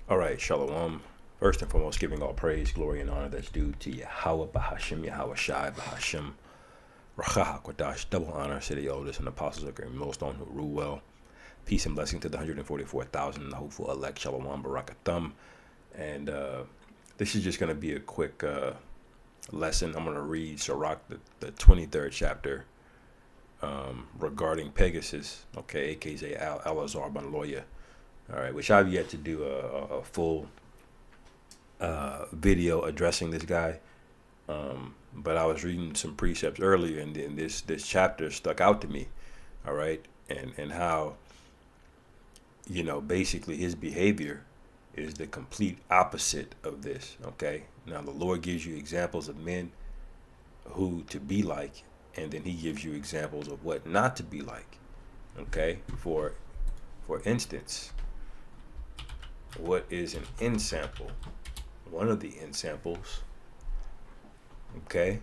All right, Shalom. First and foremost, giving all praise, glory, and honor that's due to Yahweh Bahashim, Yahweh Shai Bahashim, Racha HaKodash, double honor to the elders and apostles of great millstone who rule well. Peace and blessing to the 144,000, the hopeful elect, Shalom Barakathum. And this is just going to be a quick lesson. I'm going to read Sirach, the 23rd chapter, regarding Pegasus, okay, aka Alazar Ben Loya. All right, which I've yet to do a full video addressing this guy. But I was reading some precepts earlier, and then this chapter stuck out to me. All right, and how, basically his behavior is the complete opposite of this. Okay, now the Lord gives you examples of men who to be like, and then he gives you examples of what not to be like. Okay, for instance, what is an ensample? One of the ensamples, okay,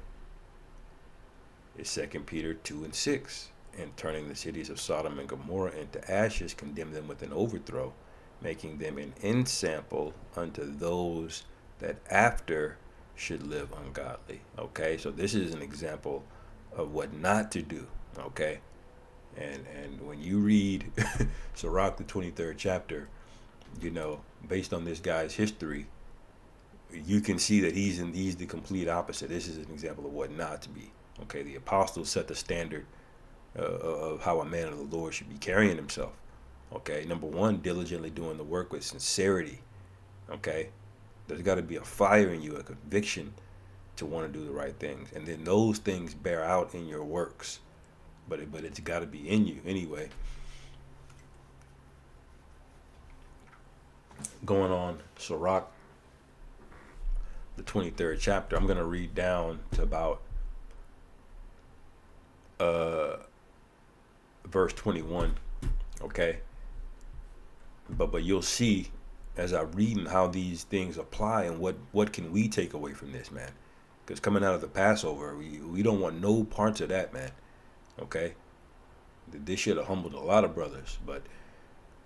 is 2 Peter 2:6. And turning the cities of Sodom and Gomorrah into ashes, condemn them with an overthrow, making them an ensample unto those that after should live ungodly. Okay, so this is an example of what not to do. Okay, and when you read Sirach, the 23rd chapter, based on this guy's history, you can see that he's the complete opposite. This is an example of what not to be. Okay, the apostles set the standard of how a man of the Lord should be carrying himself. Okay, number one, diligently doing the work with sincerity. Okay, there's got to be a fire in you, a conviction to want to do the right things, and then those things bear out in your works. But it's got to be in you anyway. Going on Sirach, the 23rd chapter, I'm going to read down to about verse 21. Okay, but you'll see as I read how these things apply, and what can we take away from this, man. Because coming out of the Passover, we don't want no parts of that, man. Okay, this should have humbled a lot of brothers, but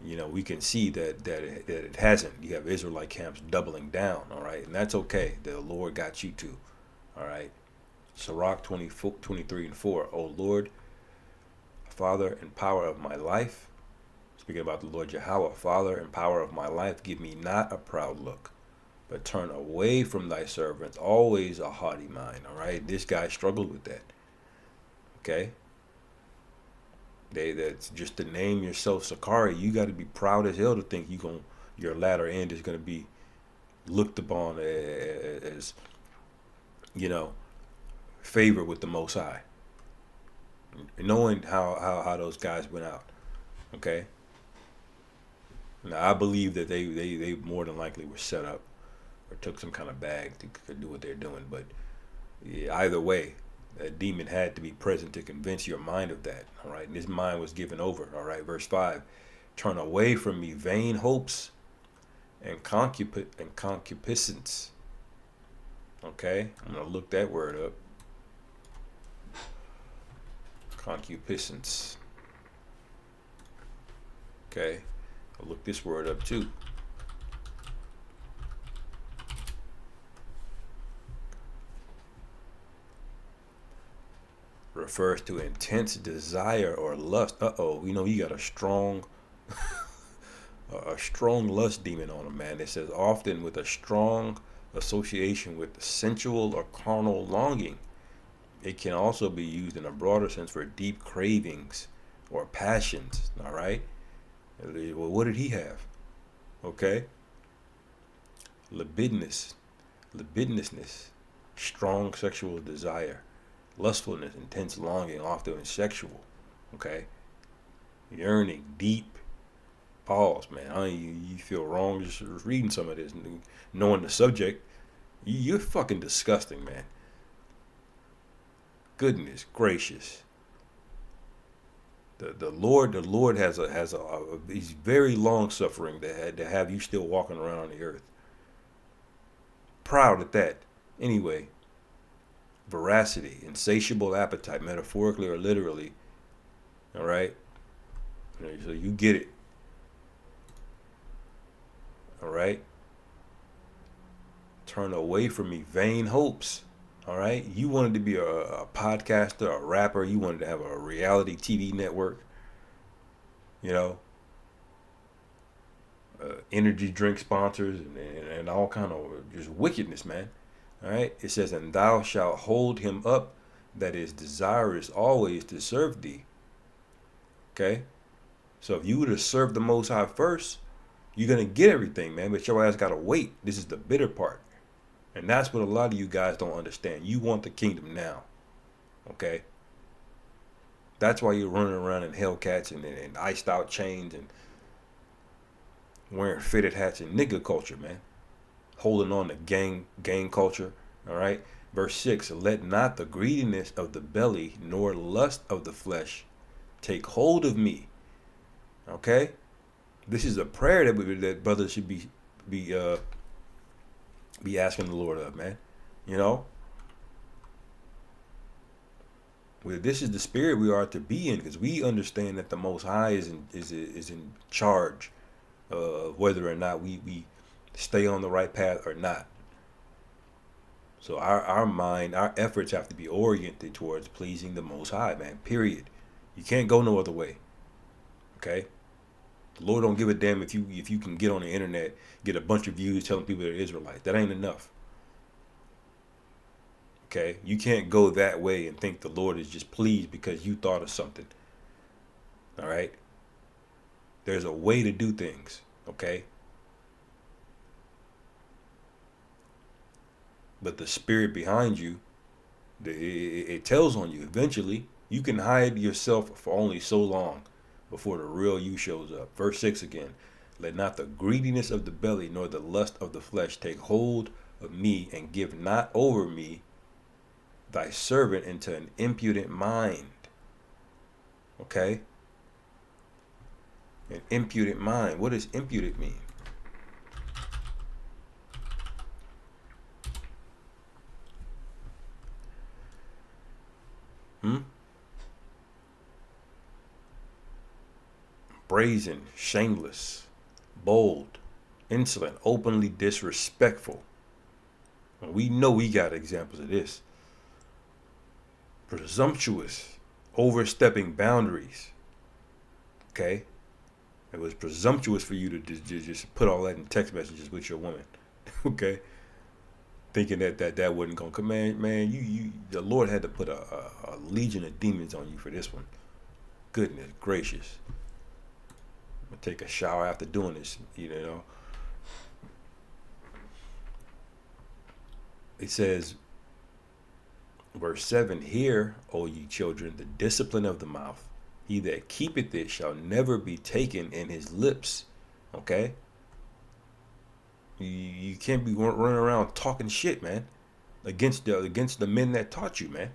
we can see that it hasn't. You have Israelite camps doubling down, all right, and that's okay. The Lord got you too, all right. Sirach 23 and 4. O Lord, Father and power of my life. Speaking about the Lord Yahweh, Father and power of my life, give me not a proud look, but turn away from thy servants always a haughty mind. All right, this guy struggled with that. Okay, that's just to name yourself Sakari. You got to be proud as hell to think your latter end is gonna be looked upon as favor with the Most High. Knowing how those guys went out. Okay. Now I believe that they more than likely were set up or took some kind of bag to do what they're doing. But yeah, either way, that demon had to be present to convince your mind of that. All right. And his mind was given over. All right. Verse 5. Turn away from me vain hopes and concupiscence. Okay. I'm going to look that word up. Concupiscence. Okay. I'll look this word up too. Refers to intense desire or lust. You got a strong lust demon on him, man. It says often with a strong association with sensual or carnal longing. It can also be used in a broader sense for deep cravings or passions. All right. Well, what did he have? Okay. Libidinousness, strong sexual desire, lustfulness, intense longing, often sexual. Okay. Yearning, deep. Pause, man. You feel wrong just reading some of this, knowing the subject. You're fucking disgusting, man. Goodness gracious. The Lord has he's very long suffering to have you still walking around on the earth. Proud at that. Anyway, voracity, insatiable appetite, metaphorically or literally. All right. So you get it. All right. Turn away from me, vain hopes. All right, you wanted to be a podcaster, a rapper. You wanted to have a reality TV network. You know, energy drink sponsors and all kind of just wickedness, man. All right, it says, and thou shalt hold him up that is desirous always to serve thee. Okay, so if you were to serve the Most High first, you're gonna get everything, man. But your ass gotta wait. This is the bitter part. And that's what a lot of you guys don't understand. You want the kingdom now. Okay? That's why you're running around in Hellcats and iced out chains and wearing fitted hats and nigga culture, man. Holding on to gang culture. Alright? Verse 6, let not the greediness of the belly nor lust of the flesh take hold of me. Okay? This is a prayer that brothers should be asking the Lord of, man. You know? Well, this is the spirit we are to be in, because we understand that the Most High is in charge of whether or not we stay on the right path or not. So our mind, our efforts have to be oriented towards pleasing the Most High, man. Period. You can't go no other way. Okay? The Lord don't give a damn if you can get on the internet, get a bunch of views telling people they're Israelites. That ain't enough. Okay? You can't go that way and think the Lord is just pleased because you thought of something. All right? There's a way to do things. Okay? But the spirit behind you, it tells on you. Eventually, you can hide yourself for only so long before the real you shows up. Verse 6 again. Let not the greediness of the belly nor the lust of the flesh take hold of me, and give not over me thy servant into an impudent mind. Okay? An impudent mind. What does impudent mean? Brazen, shameless, bold, insolent, openly disrespectful. And we know we got examples of this. Presumptuous, overstepping boundaries. Okay? It was presumptuous for you to just put all that in text messages with your woman. Okay? Thinking that wasn't going to come. Man, you the Lord had to put a legion of demons on you for this one. Goodness gracious. I'm going to take a shower after doing this, you know. It says, verse 7, hear, O ye children, the discipline of the mouth. He that keepeth it shall never be taken in his lips. Okay? You can't be running around talking shit, man, against the men that taught you, man.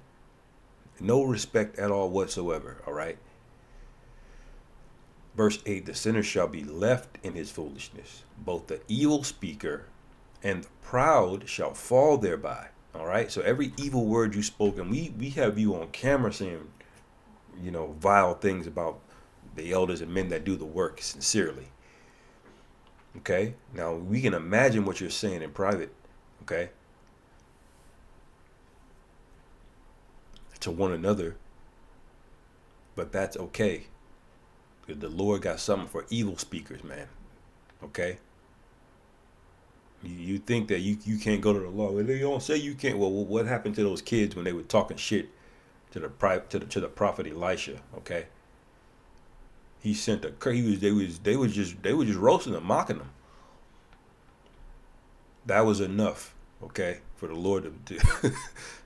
No respect at all whatsoever, all right? Verse 8, the sinner shall be left in his foolishness. Both the evil speaker and the proud shall fall thereby. All right? So every evil word you spoke, and we have you on camera saying, you know, vile things about the elders and men that do the work sincerely. Okay? Now, we can imagine what you're saying in private. Okay? To one another. But that's okay. The Lord got something for evil speakers, man. Okay? You think that you can't go to the law. Well, they don't say you can't. Well, what happened to those kids when they were talking shit to the prophet Elisha? Okay? He sent they was just roasting them, mocking them. That was enough, okay, for the Lord to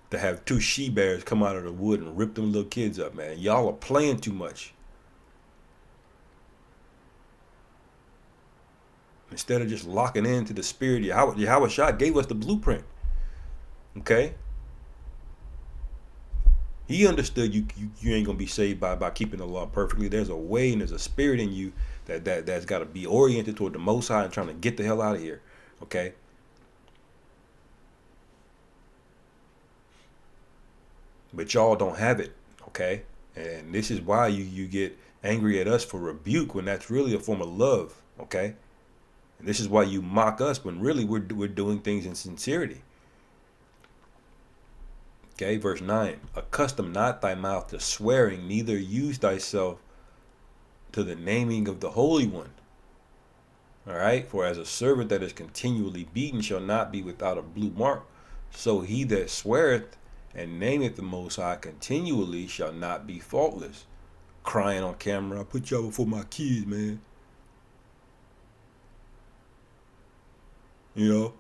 to have two she bears come out of the wood and rip them little kids up, man. Y'all are playing too much. Instead of just locking into the spirit, Yahweh Shah gave us the blueprint. Okay? He understood you ain't gonna be saved by keeping the law perfectly. There's a way and there's a spirit in you that's got to be oriented toward the Most High and trying to get the hell out of here. Okay? But y'all don't have it. Okay? And this is why you get angry at us for rebuke when that's really a form of love. Okay? And this is why you mock us when really we're doing things in sincerity. Okay, verse 9. Accustom not thy mouth to swearing, neither use thyself to the naming of the Holy One. All right, for as a servant that is continually beaten shall not be without a blue mark, so he that sweareth and nameth the Most High continually shall not be faultless. Crying on camera, I put y'all before my kids, man. You know?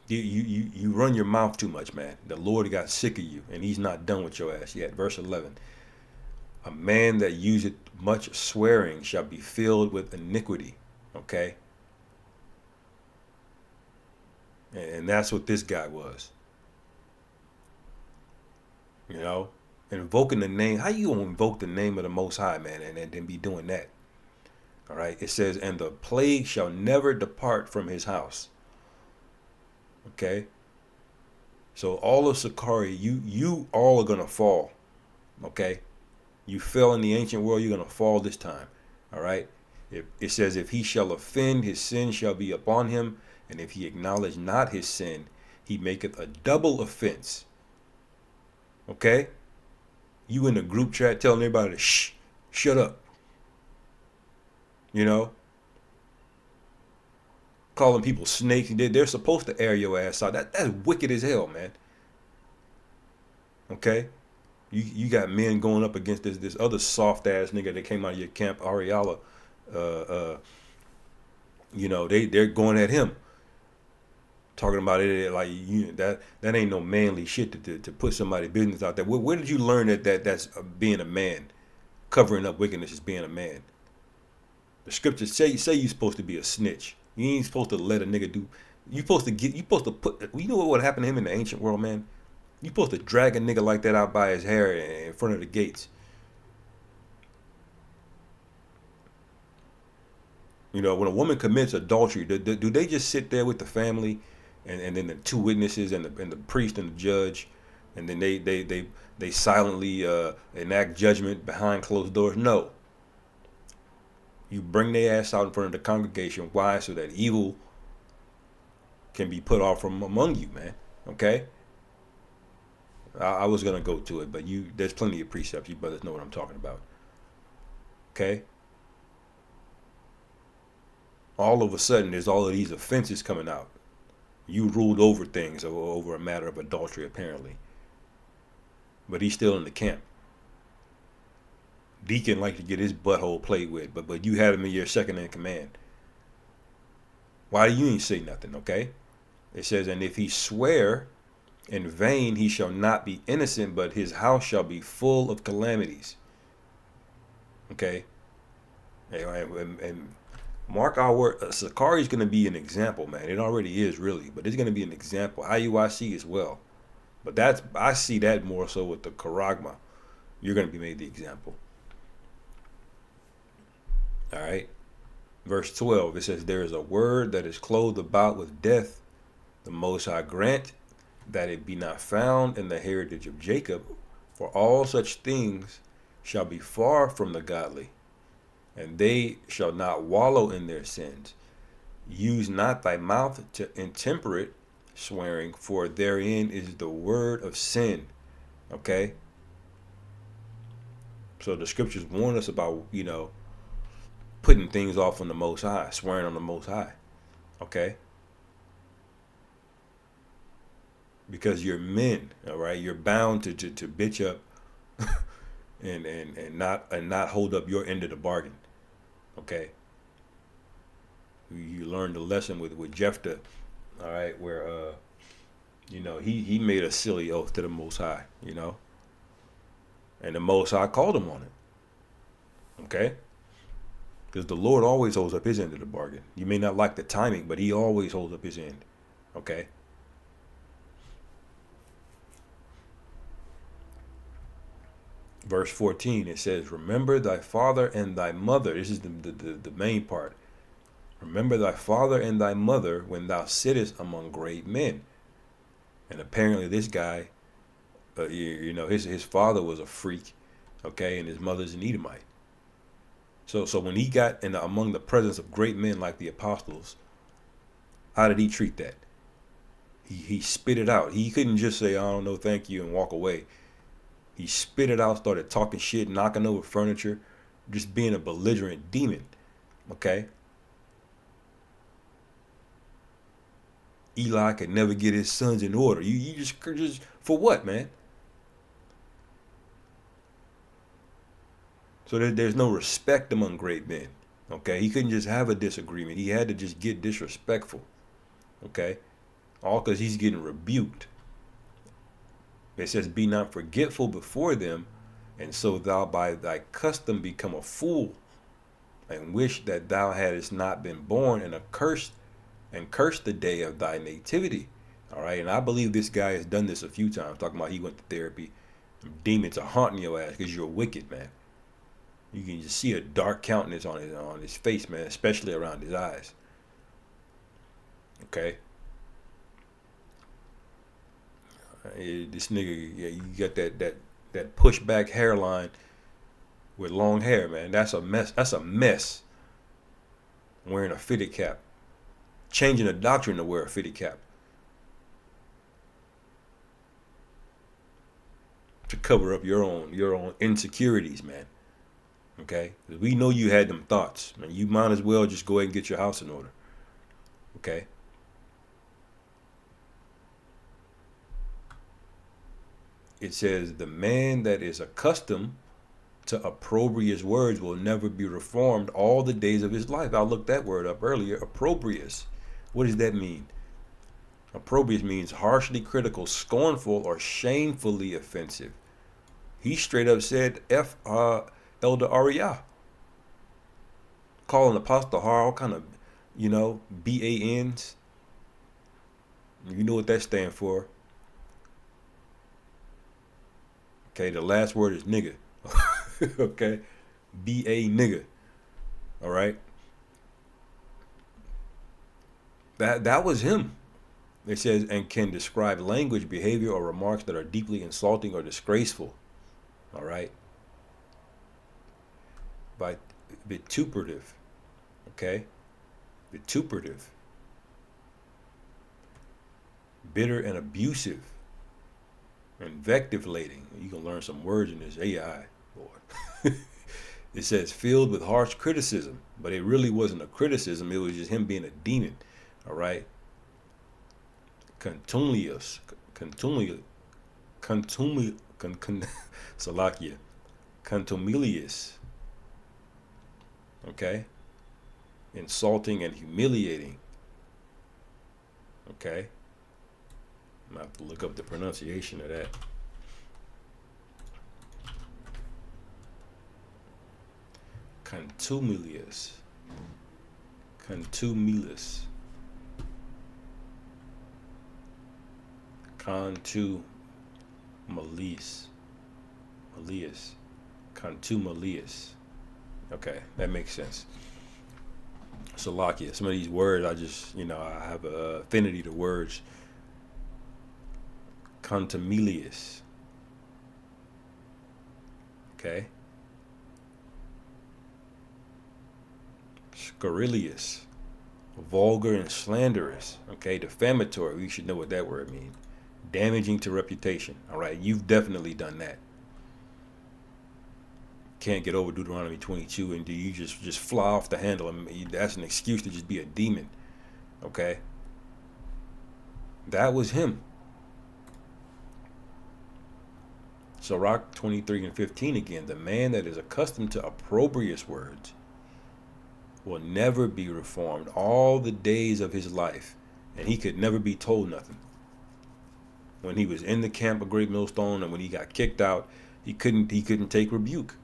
You run your mouth too much, man. The Lord got sick of you, and he's not done with your ass yet. Verse 11. A man that useth much swearing shall be filled with iniquity. Okay? And that's what this guy was. You know? Invoking the name. How you gonna invoke the name of the Most High, man, and then be doing that? All right? It says, and the plague shall never depart from his house. Okay? So all of Sakari, you all are gonna fall. Okay? You fell in the ancient world, you're gonna fall this time. All right? It says, if he shall offend, his sin shall be upon him, and if he acknowledge not his sin, he maketh a double offense. Okay? You in the group chat telling everybody to shut up. You know? Calling people snakes. They're supposed to air your ass out. That's wicked as hell, man. Okay? You got men going up against this other soft ass nigga that came out of your camp, Ariala. You know, they're going at him, talking about it like that ain't no manly shit to put somebody's business out there. Where did you learn that's being a man, covering up wickedness is being a man? The scriptures say you're supposed to be a snitch. You ain't supposed to let a nigga do. You supposed to put. You know what would happen to him in the ancient world, man? You supposed to drag a nigga like that out by his hair in front of the gates. You know, when a woman commits adultery, do they just sit there with the family, and then the two witnesses and the priest and the judge, and then they silently enact judgment behind closed doors? No. You bring their ass out in front of the congregation. Why? So that evil can be put off from among you, man. Okay? I was gonna go to it, but there's plenty of precepts. You brothers know what I'm talking about. Okay? All of a sudden, there's all of these offenses coming out. You ruled over things over a matter of adultery, apparently. But he's still in the camp. Deacon like to get his butthole played with, but you had him in your second in command. Why do you ain't say nothing, okay? It says, and if he swear in vain, he shall not be innocent, but his house shall be full of calamities. Okay? And mark our word, Sakari is going to be an example, man. It already is, really, but it's going to be an example. IUIC as well. But I see that more so with the Karagma. You're going to be made the example. All right. Verse 12, it says, there is a word that is clothed about with death. The Most High grant that it be not found in the heritage of Jacob, for all such things shall be far from the godly, and they shall not wallow in their sins. Use not thy mouth to intemperate swearing, for therein is the word of sin. Okay? So the scriptures warn us about, putting things off on the Most High, swearing on the Most High. Okay? Because you're men, all right? You're bound to bitch up and not hold up your end of the bargain. Okay? You learned the lesson with Jephthah, all right, where he made a silly oath to the Most High, and the Most High called him on it. Okay? Because the Lord always holds up his end of the bargain. You may not like the timing, but he always holds up his end. Okay? Verse 14, it says, remember thy father and thy mother. This is the main part. Remember thy father and thy mother when thou sittest among great men. And apparently this guy, his father was a freak. Okay, and his mother's an Edomite. So when he got in among the presence of great men like the apostles, how did he treat that? He spit it out. He couldn't just say, I don't know, thank you, and walk away. He spit it out, started talking shit, knocking over furniture, just being a belligerent demon. Okay? Eli could never get his sons in order. You just for what, man? So there's no respect among great men. Okay? He couldn't just have a disagreement. He had to just get disrespectful. Okay? All because he's getting rebuked. It says, be not forgetful before them, and so thou by thy custom become a fool, and wish that thou hadst not been born, and accursed and curse the day of thy nativity. All right, and I believe this guy has done this a few times, talking about he went to therapy. Demons are haunting your ass because you're wicked, man. You can just see a dark countenance on his face, man, especially around his eyes. Okay. This nigga, yeah, you got that pushback hairline with long hair, man. That's a mess. That's a mess. Wearing a fitted cap, changing the doctrine to wear a fitted cap to cover up your own insecurities, man. Okay, because we know you had them thoughts, man. You might as well just go ahead and get your house in order. Okay. It says, the man that is accustomed to opprobrious words will never be reformed all the days of his life. I looked that word up earlier. Opprobrious. What does that mean? Opprobrious means harshly critical, scornful, or shamefully offensive. He straight up said Elder Ariah. Calling Apostle Har all kind of, BANs. You know what that stands for. Okay, the last word is nigga. Okay, B-A nigga. All right. That was him. It says, and can describe language, behavior, or remarks that are deeply insulting or disgraceful. All right. By vituperative. Okay. Vituperative. Bitter and abusive. Invectivelating. You can learn some words in this AI, boy. It says filled with harsh criticism, but it really wasn't a criticism. It was just him being a demon. All right. Contumelious. Salakia. Contumelious. Okay. Insulting and humiliating. Okay. I'm gonna have to look up the pronunciation of that. Contumelious. Contumelious. Contumelious. Melius. Contumelious. Okay, that makes sense. Salakia. Some of these words, I have an affinity to words. Contumelious. Okay. Scurrilous. Vulgar and slanderous. Okay. Defamatory. We should know what that word means. Damaging to reputation. All right. You've definitely done that. Can't get over Deuteronomy 22, and do you just fly off the handle? I mean, that's an excuse to just be a demon. Okay. That was him. Sirach 23 and 15 again. The man that is accustomed to opprobrious words will never be reformed all the days of his life, and he could never be told nothing. When he was in the camp of Great Millstone, and when he got kicked out, he couldn't take rebuke.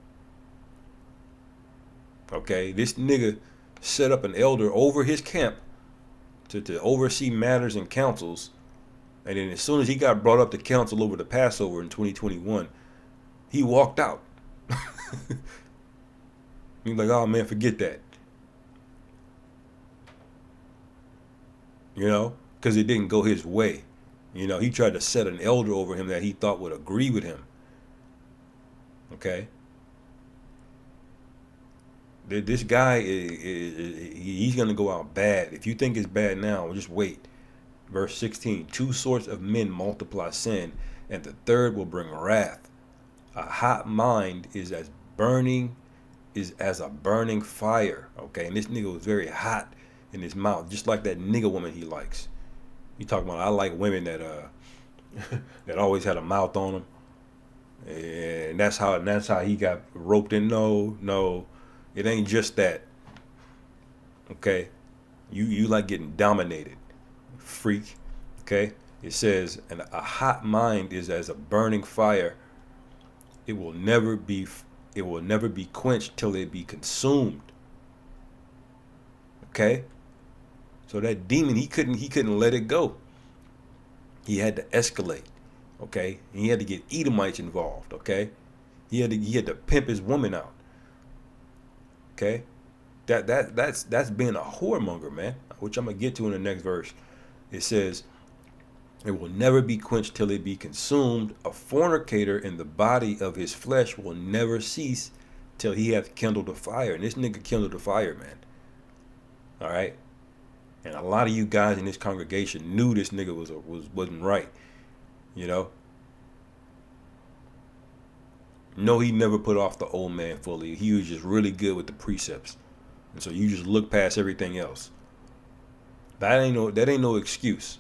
Okay, this nigga set up an elder over his camp to oversee matters and councils. And then as soon as he got brought up to council over the Passover in 2021, he walked out. He's like, oh man, forget that. Because it didn't go his way. He tried to set an elder over him that he thought would agree with him. Okay? This guy, he's going to go out bad. If you think it's bad now, just wait. Verse 16, two sorts of men multiply sin, and the third will bring wrath. A hot mind burning, is as a burning fire. Okay, and this nigga was very hot in his mouth, just like that nigga woman he likes. You talking about? I like women that that always had a mouth on them, and that's how he got roped in. No, no, it ain't just that. Okay, you like getting dominated, freak. Okay, it says, and a hot mind is as a burning fire. It will never be it will never be quenched till it be consumed. Okay, so that demon, he couldn't let it go. He had to escalate. Okay, and he had to get Edomites involved. Okay, he had to pimp his woman out. Okay, that's being a whoremonger, man. Which I'm gonna get to in the next verse. It says, "It will never be quenched till it be consumed. A fornicator in the body of his flesh will never cease till he hath kindled a fire." And this nigga kindled a fire, man. All right, and a lot of you guys in this congregation knew this nigga wasn't right. You know, no, he never put off the old man fully. He was just really good with the precepts, and so you just look past everything else. That ain't no excuse.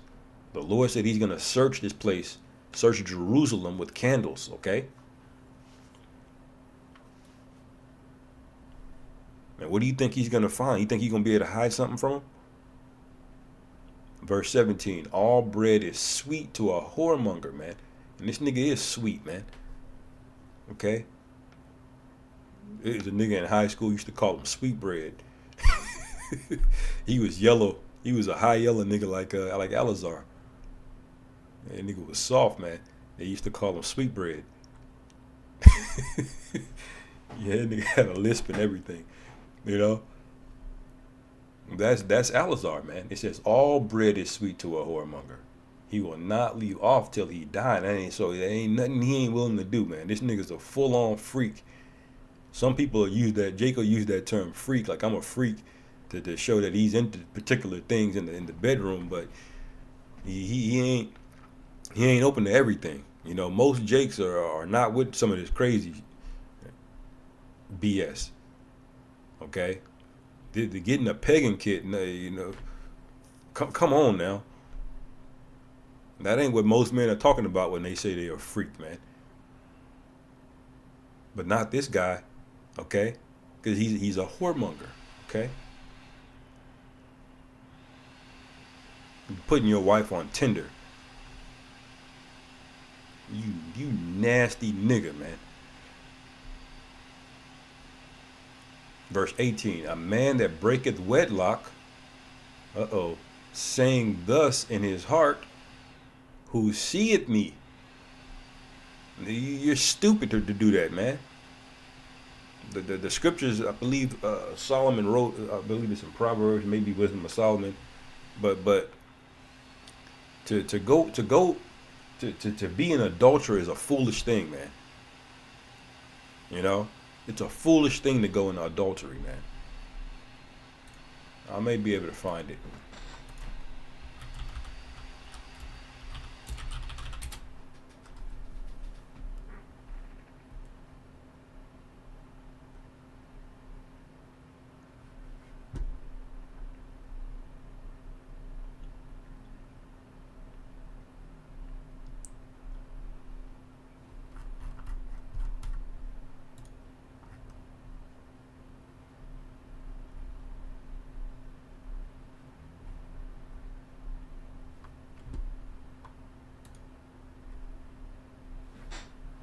The Lord said He's gonna search this place, search Jerusalem with candles. Okay, and what do you think He's gonna find? You think He's gonna be able to hide something from him? Verse 17: All bread is sweet to a whoremonger, man, and this nigga is sweet, man. Okay, there's a nigga in high school used to call him sweet bread. He was yellow. He was a high yellow nigga like Alizar. That nigga was soft, man. They used to call him sweet bread. Yeah, that nigga had a lisp and everything. You know, that's Alizar, man. It says all bread is sweet to a whoremonger. He will not leave off till he die. There ain't nothing he ain't willing to do, man. This nigga's a full on freak. Some people use that. Jacob used that term freak, like I'm a freak, to show that he's into particular things in the bedroom, but he ain't open to everything. You know, most Jakes are not with some of this crazy BS. Okay, the getting a pegging kit, you know, come on now. That ain't what most men are talking about when they say they're a freak, man. But not this guy, okay? Because he's a whoremonger, okay? You're putting your wife on Tinder. You nasty nigga, man. Verse 18: A man that breaketh wedlock, saying thus in his heart, who seeth me? You're stupid to do that, man. The scriptures, I believe Solomon wrote, I believe it's in Proverbs, maybe Wisdom of Solomon, but to be an adulterer is a foolish thing, man. You know, it's a foolish thing to go into adultery, man. I may be able to find it.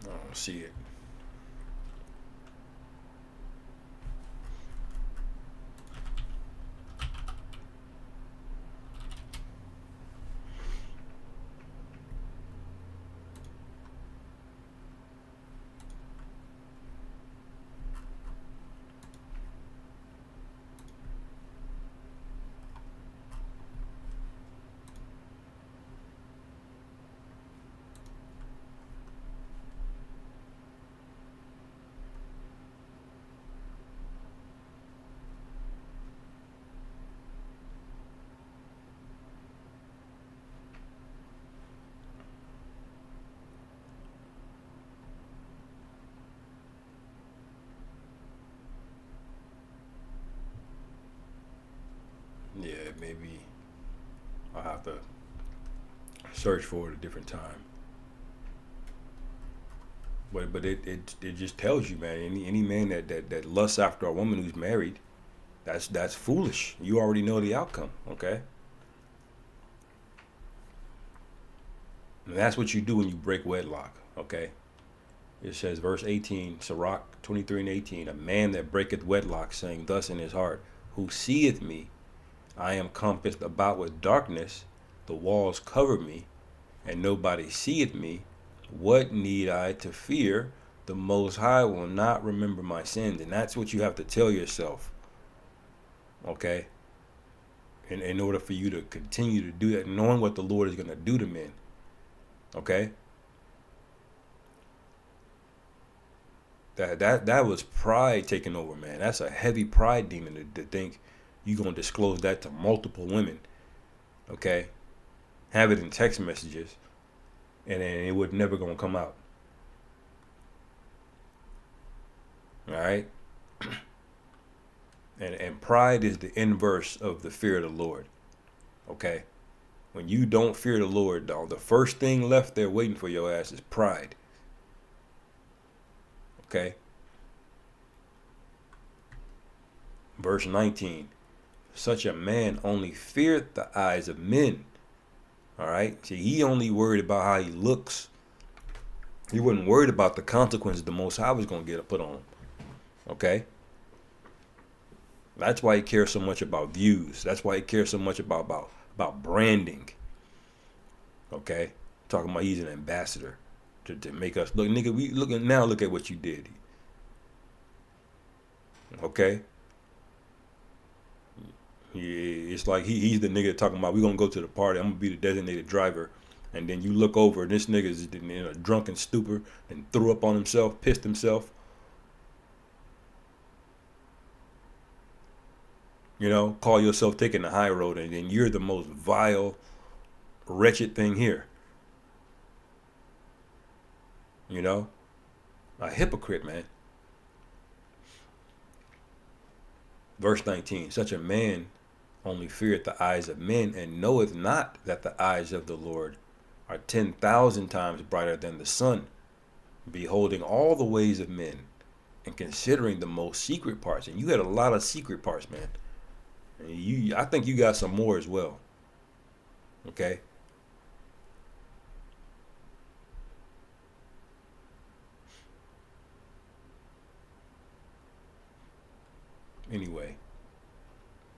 I don't see it. search for it a different time. But it just tells you, man. Any man that lusts after a woman who's married, that's foolish. You already know the outcome. Okay. And that's what you do when you break wedlock. Okay. It says, verse 18, Sirach 23 and 18, a man that breaketh wedlock, saying thus in his heart, who seeth me? I am compassed about with darkness, the walls cover me, and nobody seeth me. What need I to fear? The Most High will not remember my sins. And that's what you have to tell yourself, okay? In order for you to continue to do that, knowing what the Lord is going to do to men, okay? That was pride taking over, man. That's a heavy pride demon to think you're going to disclose that to multiple women, okay? Have it in text messages, and then it would never going to come out. All right? And pride is the inverse of the fear of the Lord, okay? When you don't fear the Lord, dog, the first thing left there waiting for your ass is pride. Okay. Verse 19. Such a man only feareth the eyes of men. All right. See, he only worried about how he looks. He wasn't worried about the consequences the Most High was going to get put on him. Okay. That's why he cares so much about views. That's why he cares so much about branding. Okay. Talking about he's an ambassador. To make us look, nigga, look at what you did. Okay? It's like he's the nigga talking about, we're gonna go to the party, I'm gonna be the designated driver, and then you look over and this nigga is in a drunken stupor and threw up on himself, pissed himself. You know, call yourself taking the high road, and then you're the most vile, wretched thing here. You know, a hypocrite, man. Verse 19, such a man only feareth the eyes of men, and knoweth not that the eyes of the Lord are 10,000 times brighter than the sun, beholding all the ways of men, and considering the most secret parts. And you had a lot of secret parts, man. And I think you got some more as well. Okay? Anyway,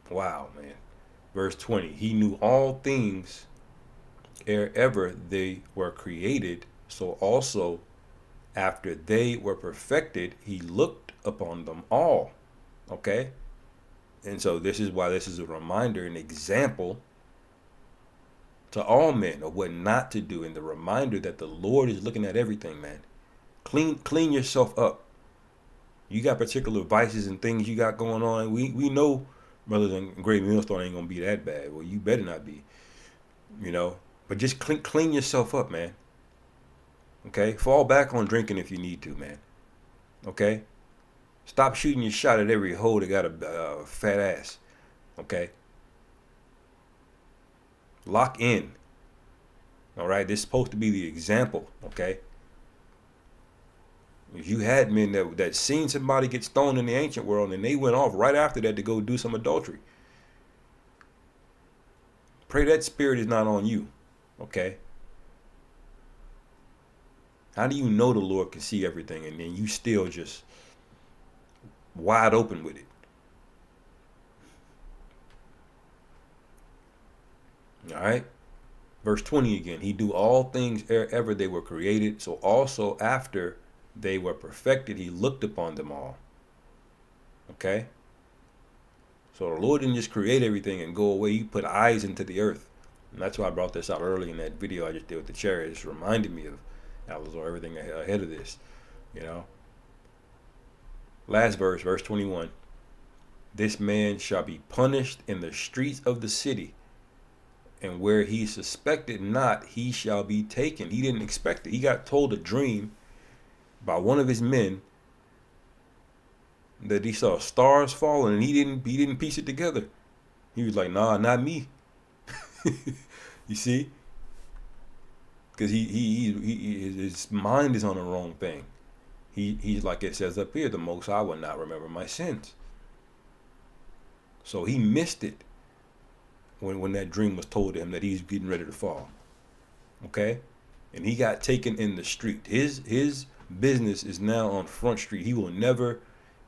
wow, man. Verse 20, he knew all things ere ever they were created, so also after they were perfected, he looked upon them all. Okay? And so this is why this is a reminder, an example to all men of what not to do, and the reminder that the Lord is looking at everything, man. Clean yourself up. You got particular vices and things you got going on. We know Brothers and Great Millstone ain't gonna be that bad. Well, you better not be. You know, but just clean yourself up, man. Okay, fall back on drinking if you need to, man. Okay, stop shooting your shot at every hoe that got a fat ass. Okay, lock in. All right, this is supposed to be the example. Okay. You had men that seen somebody get stoned in the ancient world, and they went off right after that to go do some adultery. Pray that spirit is not on you, okay? How do you know the Lord can see everything, and then you still just wide open with it? All right? Verse 20 again. He do all things ere ever they were created, so also after they were perfected, he looked upon them all. Okay? So the Lord didn't just create everything and go away. He put eyes into the earth. And that's why I brought this out early in that video I just did with the chariot. It just reminded me of everything ahead of this. You know? Last verse, verse 21. This man shall be punished in the streets of the city, and where he suspected not, he shall be taken. He didn't expect it. He got told a dream by one of his men that he saw stars falling, and he didn't piece it together. He was like, nah, not me. You see? because his mind is on the wrong thing. He's like it says up here, the Most High will not remember my sins. So he missed it when that dream was told to him that he's getting ready to fall. Okay, and he got taken in the street. His business is now on Front Street. He will never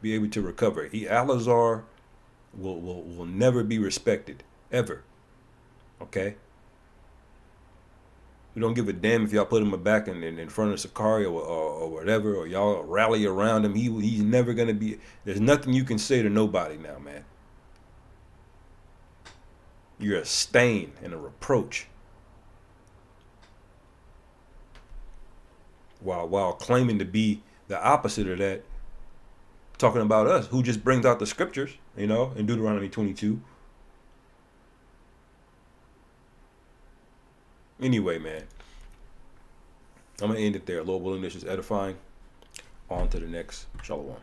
be able to recover. Alazar will never be respected ever. Okay. We don't give a damn if y'all put him back in front of Sicario or whatever, or y'all rally around him. He's never gonna be. There's nothing you can say to nobody now, man. You're a stain and a reproach. While claiming to be the opposite of that, talking about us, who just brings out the scriptures, in Deuteronomy 22. Anyway, man, I'm going to end it there. Lord willing, this is edifying. On to the next. Shalom.